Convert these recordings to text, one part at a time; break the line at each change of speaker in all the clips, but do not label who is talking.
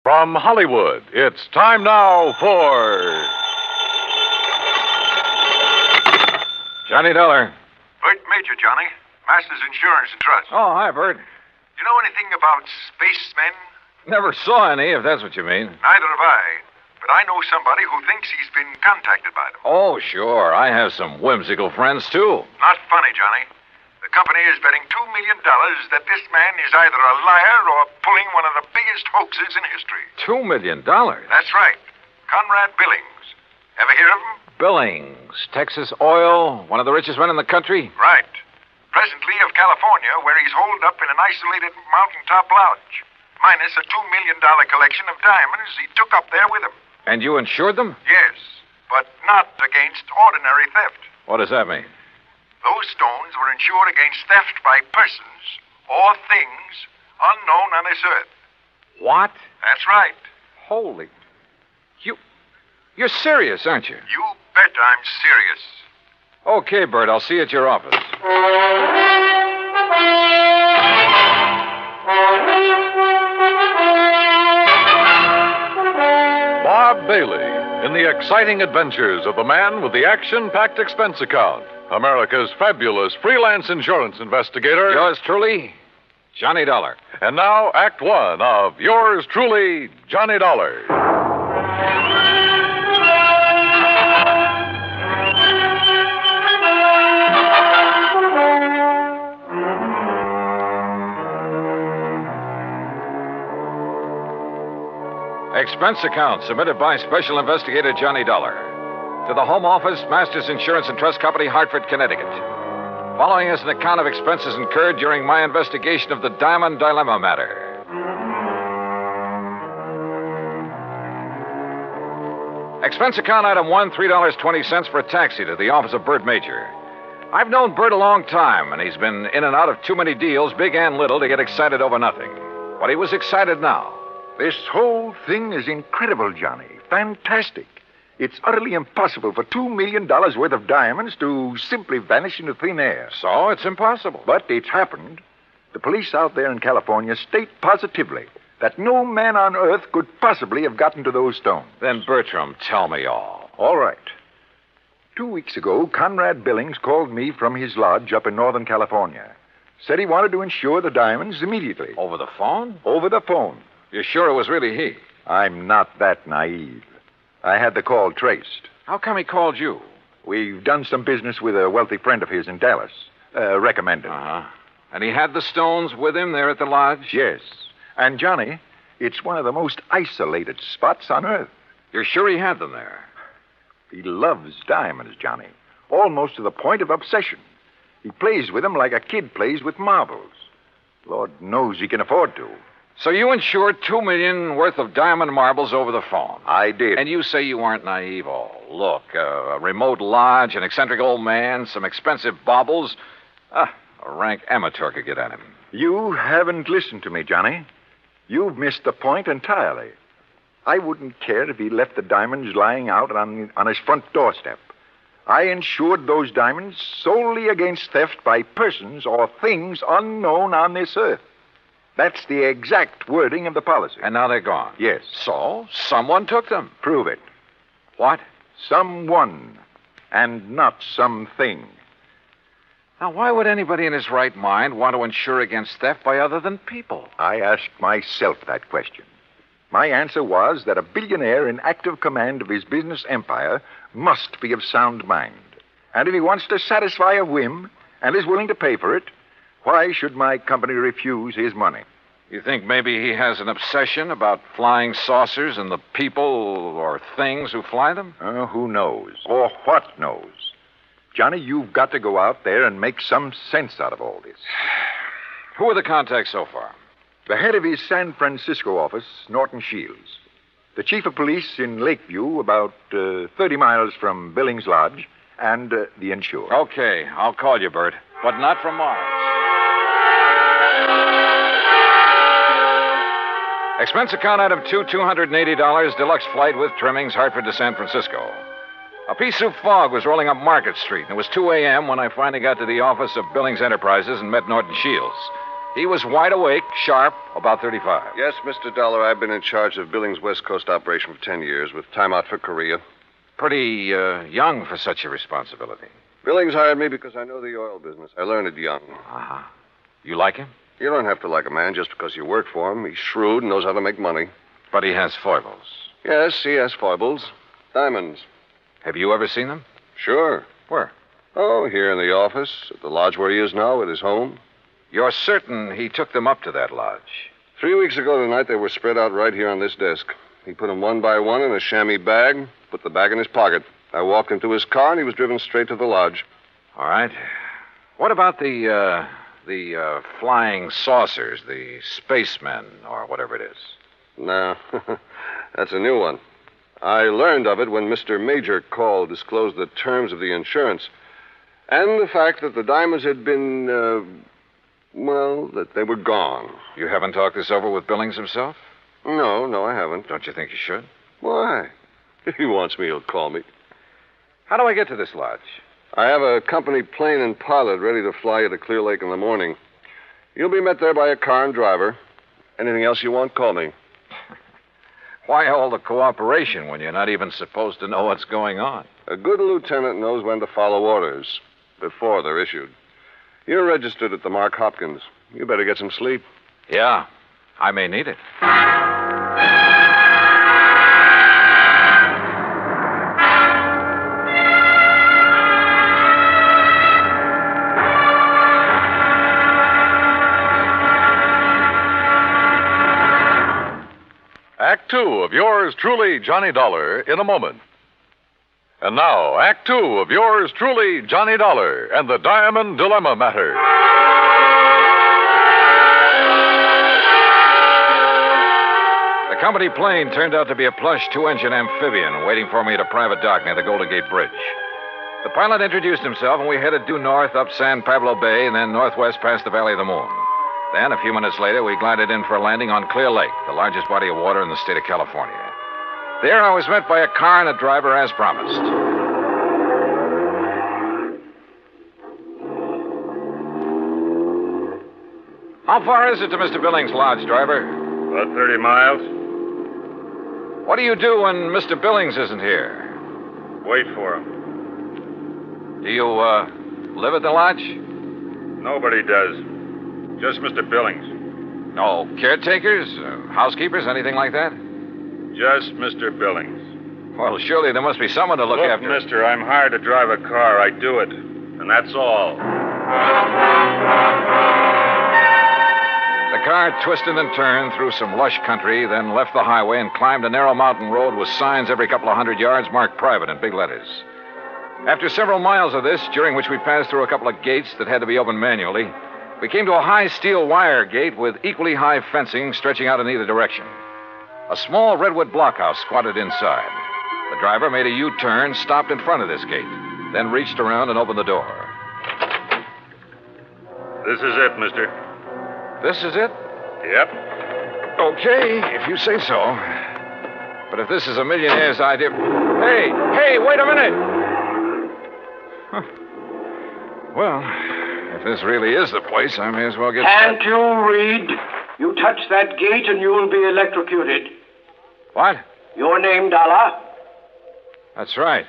From Hollywood, it's time now for Johnny Dollar.
Bert Major, Johnny. Masters Insurance and Trust.
Oh, hi, Bert.
You know anything about spacemen?
Never saw any, if that's what you mean.
Neither have I. But I know somebody who thinks he's been contacted by them.
Oh, sure. I have some whimsical friends, too.
Not funny, Johnny. The company is betting $2 million that this man is either a liar or pulling one of the biggest hoaxes in history.
$2 million?
That's right. Conrad Billings. Ever hear of him?
Billings, Texas Oil, one of the richest men in the country?
Right. Presently of California, where he's holed up in an isolated mountaintop lodge, minus a $2 million collection of diamonds he took up there with him.
And you insured them?
Yes, but not against ordinary theft.
What does that mean?
Those stones were insured against theft by persons or things unknown on this earth.
What?
That's right.
Holy... You're serious, aren't you?
You bet I'm serious.
Okay, Bert, I'll see you at your office. Bob Bailey in the exciting adventures of the man with the action-packed expense account. America's fabulous freelance insurance investigator.
Yours truly, Johnny Dollar.
And now, Act One of yours truly, Johnny Dollar.
Expense account submitted by Special Investigator Johnny Dollar to the Home Office, Masters Insurance and Trust Company, Hartford, Connecticut. Following is an account of expenses incurred during my investigation of the Diamond Dilemma matter. Expense account item 1, $3.20 for a taxi to the office of Bert Major. I've known Bert a long time, and he's been in and out of too many deals, big and little, to get excited over nothing. But he was excited now.
This whole thing is incredible, Johnny. Fantastic. It's utterly impossible for $2 million worth of diamonds to simply vanish into thin air.
So it's impossible.
But it's happened. The police out there in California state positively that no man on earth could possibly have gotten to those stones.
Then, Bertram, tell me all.
All right. 2 weeks ago, Conrad Billings called me from his lodge up in Northern California. Said he wanted to insure the diamonds immediately.
Over the phone?
Over the phone.
You're sure it was really he?
I'm not that naive. I had the call traced.
How come he called you?
We've done some business with a wealthy friend of his in Dallas. Recommended.
Uh-huh. And he had the stones with him there at the lodge?
Yes. And, Johnny, it's one of the most isolated spots on Earth.
You're sure he had them there?
He loves diamonds, Johnny. Almost to the point of obsession. He plays with them like a kid plays with marbles. Lord knows he can afford to.
So you insured $2 million worth of diamond marbles over the phone?
I did.
And you say you aren't naive. Oh, look, a remote lodge, an eccentric old man, some expensive baubles. A rank amateur could get at him.
You haven't listened to me, Johnny. You've missed the point entirely. I wouldn't care if he left the diamonds lying out on his front doorstep. I insured those diamonds solely against theft by persons or things unknown on this earth. That's the exact wording of the policy.
And now they're gone?
Yes.
So, someone took them?
Prove it.
What?
Someone, and not something.
Now, why would anybody in his right mind want to insure against theft by other than people?
I asked myself that question. My answer was that a billionaire in active command of his business empire must be of sound mind. And if he wants to satisfy a whim and is willing to pay for it, why should my company refuse his money?
You think maybe he has an obsession about flying saucers and the people or things who fly them?
Who knows? Or what knows? Johnny, you've got to go out there and make some sense out of all this.
Who are the contacts so far?
The head of his San Francisco office, Norton Shields. The chief of police in Lakeview, about 30 miles from Billings Lodge, and the insured.
Okay, I'll call you, Bert, but not from Mars. Expense account item 2, $280, deluxe flight with trimmings, Hartford to San Francisco. A piece of fog was rolling up Market Street, and it was 2 a.m. when I finally got to the office of Billings Enterprises and met Norton Shields. He was wide awake, sharp, about 35.
Yes, Mr. Dollar, I've been in charge of Billings' West Coast operation for 10 years with time out for Korea.
Pretty young for such a responsibility.
Billings hired me because I know the oil business. I learned it young.
Uh-huh. You like him?
You don't have to like a man just because you work for him. He's shrewd and knows how to make money.
But he has foibles.
Yes, he has foibles. Diamonds.
Have you ever seen them?
Sure.
Where?
Oh, here in the office, at the lodge where he is now, at his home.
You're certain he took them up to that lodge?
3 weeks ago tonight, they were spread out right here on this desk. He put them one by one in a chamois bag, put the bag in his pocket. I walked into his car, and he was driven straight to the lodge.
All right. What about the flying saucers, the spacemen, or whatever it is?
No, that's a new one. I learned of it when Mr. Major Call disclosed the terms of the insurance. And the fact that the diamonds had been, that they were gone.
You haven't talked this over with Billings himself?
No, I haven't.
Don't you think you should?
Why? If he wants me, he'll call me.
How do I get to this lodge?
I have a company plane and pilot ready to fly you to Clear Lake in the morning. You'll be met there by a car and driver. Anything else you want, call me.
Why all the cooperation when you're not even supposed to know what's going on?
A good lieutenant knows when to follow orders before they're issued. You're registered at the Mark Hopkins. You better get some sleep.
Yeah, I may need it.
Act Two of yours truly, Johnny Dollar, in a moment. And now, Act Two of yours truly, Johnny Dollar, and the Diamond Dilemma Matter.
The company plane turned out to be a plush two-engine amphibian waiting for me at a private dock near the Golden Gate Bridge. The pilot introduced himself, and we headed due north up San Pablo Bay and then northwest past the Valley of the Moon. Then, a few minutes later, we glided in for a landing on Clear Lake, the largest body of water in the state of California. There, I was met by a car and a driver as promised. How far is it to Mr. Billings' lodge, driver?
About 30 miles.
What do you do when Mr. Billings isn't here?
Wait for him.
Do you, live at the lodge?
Nobody does. Just Mr. Billings.
No caretakers, housekeepers, anything like that?
Just Mr. Billings.
Well, surely there must be someone to look after.
Mister, I'm hired to drive a car. I do it. And that's all.
The car twisted and turned through some lush country, then left the highway and climbed a narrow mountain road with signs every couple of 100 yards marked private in big letters. After several miles of this, during which we passed through a couple of gates that had to be opened manually, we came to a high steel wire gate with equally high fencing stretching out in either direction. A small redwood blockhouse squatted inside. The driver made a U-turn, stopped in front of this gate, then reached around and opened the door.
This is it, mister.
This is it?
Yep.
Okay, if you say so. But if this is a millionaire's idea... Hey, wait a minute! Huh. Well, if this really is the place, I may as well get...
Can't you read? You touch that gate and you'll be electrocuted.
What?
Your name, Dollar?
That's right.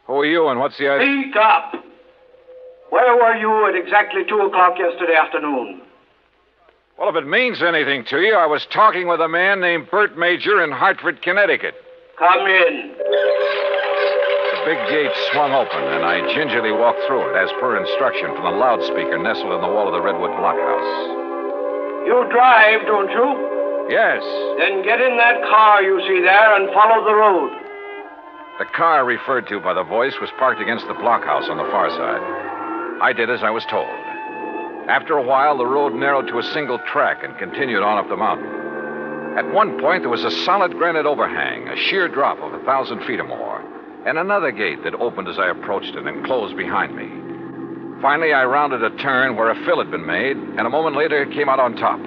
Who are you and what's the idea?
Speak up. Where were you at exactly 2 o'clock yesterday afternoon?
Well, if it means anything to you, I was talking with a man named Bert Major in Hartford, Connecticut.
Come in.
The big gate swung open, and I gingerly walked through it, as per instruction from the loudspeaker nestled in the wall of the redwood blockhouse.
You drive, don't you?
Yes.
Then get in that car you see there and follow the road.
The car referred to by the voice was parked against the blockhouse on the far side. I did as I was told. After a while, the road narrowed to a single track and continued on up the mountain. At one point, there was a solid granite overhang, a sheer drop of 1,000 feet or more, and another gate that opened as I approached it and closed behind me. Finally, I rounded a turn where a fill had been made, and a moment later, it came out on top.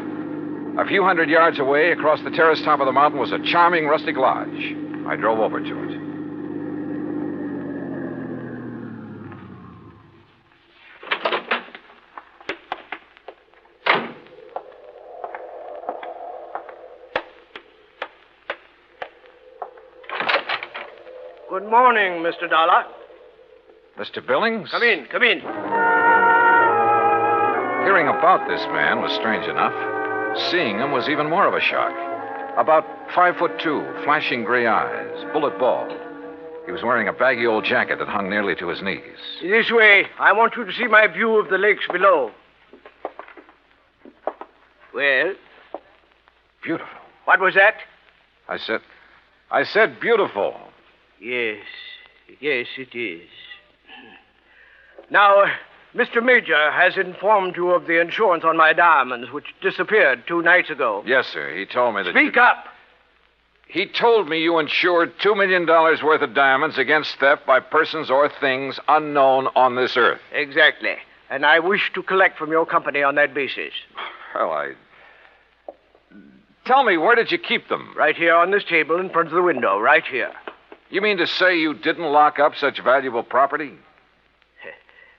A few hundred yards away, across the terrace top of the mountain, was a charming rustic lodge. I drove over to it.
Good morning, Mr. Dollar.
Mr. Billings?
Come in, come in.
Hearing about this man was strange enough. Seeing him was even more of a shock. About 5'2", flashing gray eyes, bullet bald. He was wearing a baggy old jacket that hung nearly to his knees.
This way. I want you to see my view of the lakes below. Well,
Beautiful.
what was that?
I said beautiful.
Yes, it is. Now, Mr. Major has informed you of the insurance on my diamonds, which disappeared 2 nights ago.
Yes, sir. He told me that.
Speak up.
He told me you insured $2 million worth of diamonds against theft by persons or things unknown on this earth.
Exactly. And I wish to collect from your company on that basis.
Well, Tell me, where did you keep them?
Right here on this table in front of the window, right here.
You mean to say you didn't lock up such valuable property?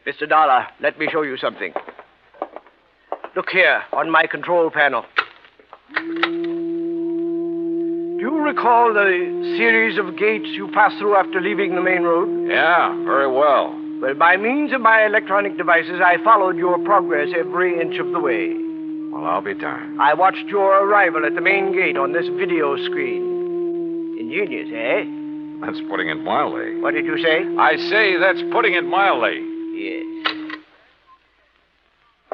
Mr. Dollar, let me show you something. Look here, on my control panel. Do you recall the series of gates you pass through after leaving the main road?
Yeah, very well.
Well, by means of my electronic devices, I followed your progress every inch of the way.
Well, I'll be darned.
I watched your arrival at the main gate on this video screen. Ingenious, eh?
That's putting it mildly.
What did you say?
I say that's putting it mildly.
Yes.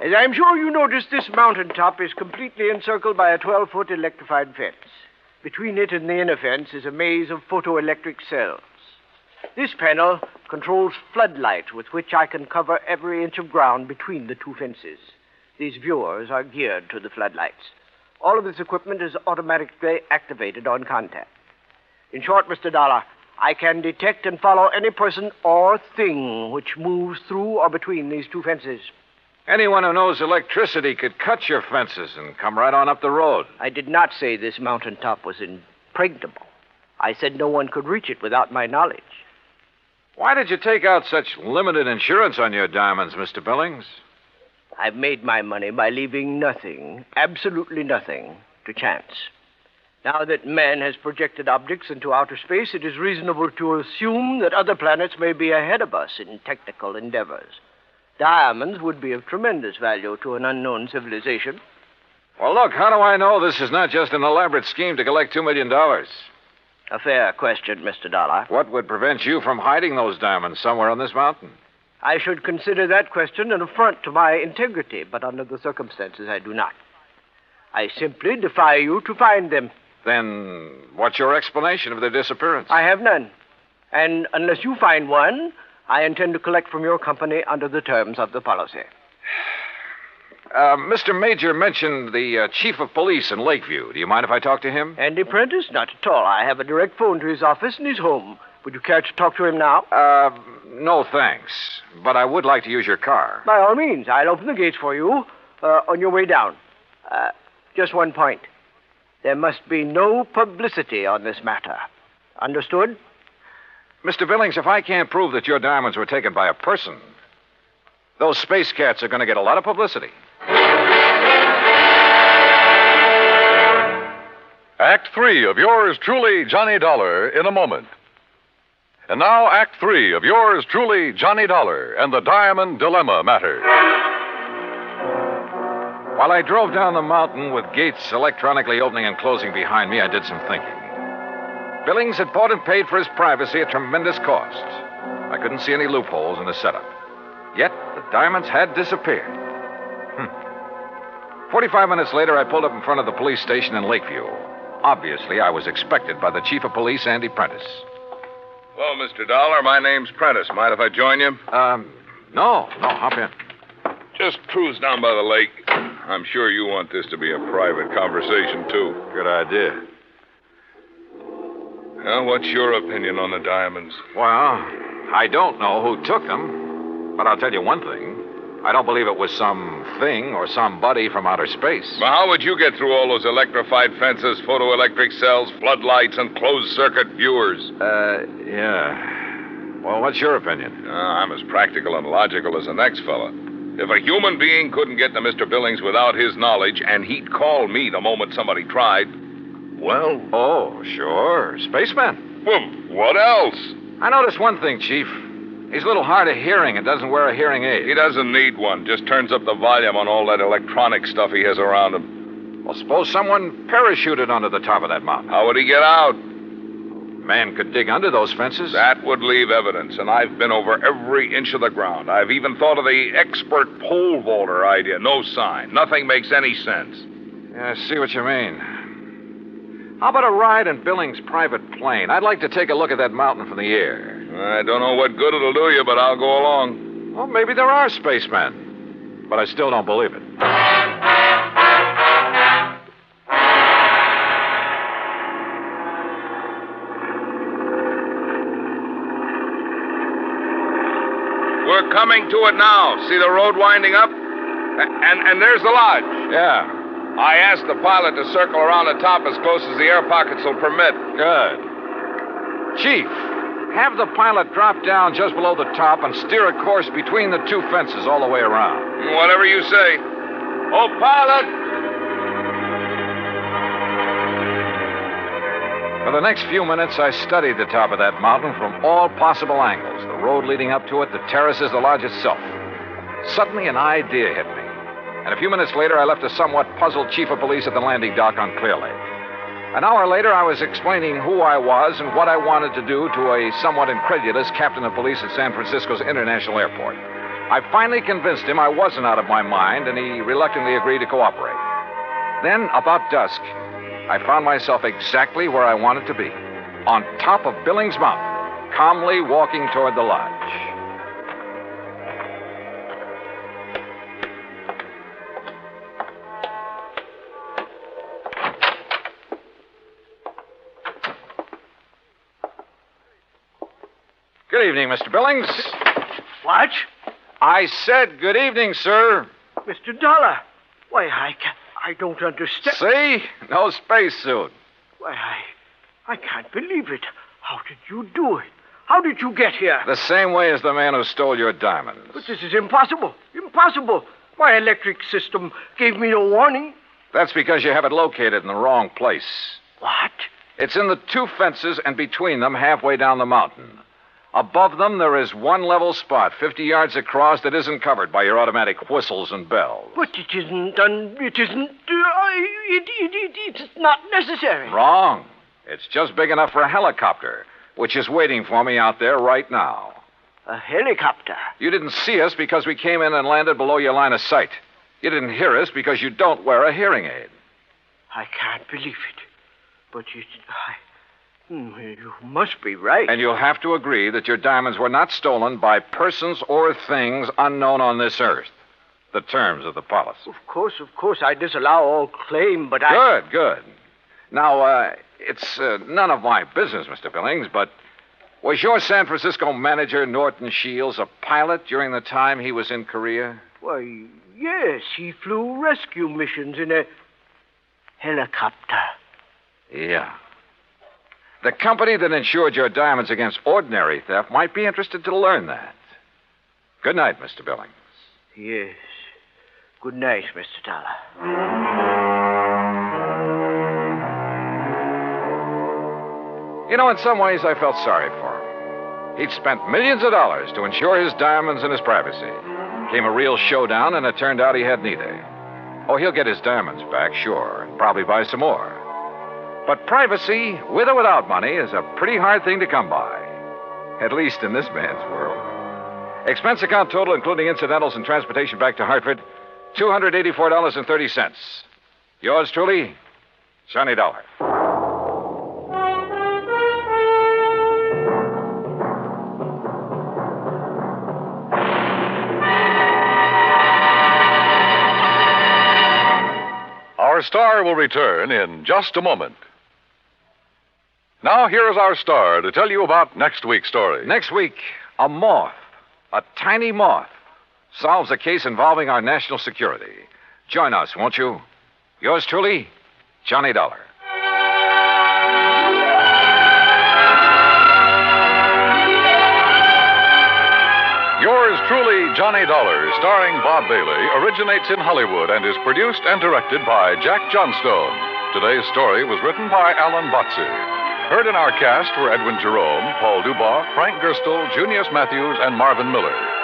As I'm sure you noticed, this mountaintop is completely encircled by a 12-foot electrified fence. Between it and the inner fence is a maze of photoelectric cells. This panel controls floodlights with which I can cover every inch of ground between the 2 fences. These viewers are geared to the floodlights. All of this equipment is automatically activated on contact. In short, Mr. Dollar, I can detect and follow any person or thing which moves through or between these 2 fences.
Anyone who knows electricity could cut your fences and come right on up the road.
I did not say this mountaintop was impregnable. I said no one could reach it without my knowledge.
Why did you take out such limited insurance on your diamonds, Mr. Billings?
I've made my money by leaving nothing, absolutely nothing, to chance. Now that man has projected objects into outer space, it is reasonable to assume that other planets may be ahead of us in technical endeavors. Diamonds would be of tremendous value to an unknown civilization.
Well, look, how do I know this is not just an elaborate scheme to collect $2 million?
A fair question, Mr. Dollar.
What would prevent you from hiding those diamonds somewhere on this mountain?
I should consider that question an affront to my integrity, but under the circumstances, I do not. I simply defy you to find them.
Then what's your explanation of their disappearance?
I have none. And unless you find one, I intend to collect from your company under the terms of the policy.
Mr. Major mentioned the chief of police in Lakeview. Do you mind if I talk to him?
Andy Prentice? Not at all. I have a direct phone to his office and he's home. Would you care to talk to him now?
No, thanks. But I would like to use your car.
By all means. I'll open the gates for you on your way down. Just one point. There must be no publicity on this matter. Understood?
Mr. Billings, if I can't prove that your diamonds were taken by a person, those space cats are going to get a lot of publicity.
Act 3 of yours truly, Johnny Dollar, in a moment. And now, Act 3 of yours truly, Johnny Dollar, and the Diamond Dilemma matter.
While I drove down the mountain with gates electronically opening and closing behind me, I did some thinking. Billings had bought and paid for his privacy at tremendous cost. I couldn't see any loopholes in the setup. Yet, the diamonds had disappeared. 45 minutes later, I pulled up in front of the police station in Lakeview. Obviously, I was expected by the chief of police, Andy Prentice.
Hello, Mr. Dollar. My name's Prentice. Mind if I join you?
No, hop in.
Just cruise down by the lake. I'm sure you want this to be a private conversation, too.
Good idea.
Well, what's your opinion on the diamonds?
Well, I don't know who took them, but I'll tell you one thing. I don't believe it was some thing or somebody from outer space.
Well, how would you get through all those electrified fences, photoelectric cells, floodlights, and closed-circuit viewers?
Yeah. Well, what's your opinion?
I'm as practical and logical as the next fella. If a human being couldn't get to Mr. Billings without his knowledge, and he'd call me the moment somebody tried, well...
Oh, sure. Spaceman.
Well, what else?
I noticed one thing, Chief. He's a little hard of hearing and doesn't wear a hearing aid.
He doesn't need one. Just turns up the volume on all that electronic stuff he has around him.
Well, suppose someone parachuted onto the top of that mountain.
How would he get out?
Man could dig under those fences.
That would leave evidence, and I've been over every inch of the ground. I've even thought of the expert pole vaulter idea. No sign. Nothing makes any sense.
Yeah, I see what you mean. How about a ride in Billings' private plane? I'd like to take a look at that mountain from the air.
I don't know what good it'll do you, but I'll go along.
Well, maybe there are spacemen. But I still don't believe it.
We're coming to it now. See the road winding up? And there's the lodge.
Yeah,
I asked the pilot to circle around the top as close as the air pockets will permit.
good. Chief, have the pilot drop down just below the top and steer a course between the two fences all the way around.
Whatever you say. Oh, pilot!
For the next few minutes, I studied the top of that mountain from all possible angles. The road leading up to it, the terraces, the lodge itself. Suddenly, an idea hit me. And a few minutes later, I left a somewhat puzzled chief of police at the landing dock on Clear Lake. An hour later, I was explaining who I was and what I wanted to do to a somewhat incredulous captain of police at San Francisco's International Airport. I finally convinced him I wasn't out of my mind, and he reluctantly agreed to cooperate. Then, about dusk, I found myself exactly where I wanted to be, on top of Billings Mountain, calmly walking toward the lodge. Good evening, Mr. Billings.
What?
I said good evening, sir.
Mr. Dollar. Why, I don't understand.
See? No spacesuit.
Why, I can't believe it. How did you do it? How did you get here?
The same way as the man who stole your diamonds.
But this is impossible. Impossible. My electric system gave me no warning.
That's because you have it located in the wrong place.
What?
It's in the two fences and between them halfway down the mountain. Above them, there is one level spot 50 yards across that isn't covered by your automatic whistles and bells.
But it isn't, it's not necessary.
Wrong. It's just big enough for a helicopter, which is waiting for me out there right now.
A helicopter?
You didn't see us because we came in and landed below your line of sight. You didn't hear us because you don't wear a hearing aid.
I can't believe it. But you must be right.
And you'll have to agree that your diamonds were not stolen by persons or things unknown on this earth. The terms of the policy.
Of course, I disallow all claim, but
Good. Now, it's none of my business, Mr. Billings, but was your San Francisco manager, Norton Shields, a pilot during the time he was in Korea?
Why, yes, he flew rescue missions in a helicopter.
Yeah. The company that insured your diamonds against ordinary theft might be interested to learn that. Good night, Mr. Billings.
Yes. Good night, Mr. Dollar.
You know, in some ways, I felt sorry for him. He'd spent millions of dollars to insure his diamonds and his privacy. Came a real showdown, and it turned out he had neither. Oh, he'll get his diamonds back, sure, and probably buy some more. But privacy, with or without money, is a pretty hard thing to come by. At least in this man's world. Expense account total, including incidentals and transportation back to Hartford, $284.30. Yours truly, Johnny Dollar.
Our star will return in just a moment. Now, here is our star to tell you about next week's story.
Next week, a moth, a tiny moth, solves a case involving our national security. Join us, won't you? Yours truly, Johnny Dollar.
Yours truly, Johnny Dollar, starring Bob Bailey, originates in Hollywood and is produced and directed by Jack Johnstone. Today's story was written by Alan Botzer. Heard in our cast were Edwin Jerome, Paul Dubois, Frank Gerstle, Junius Matthews, and Marvin Miller.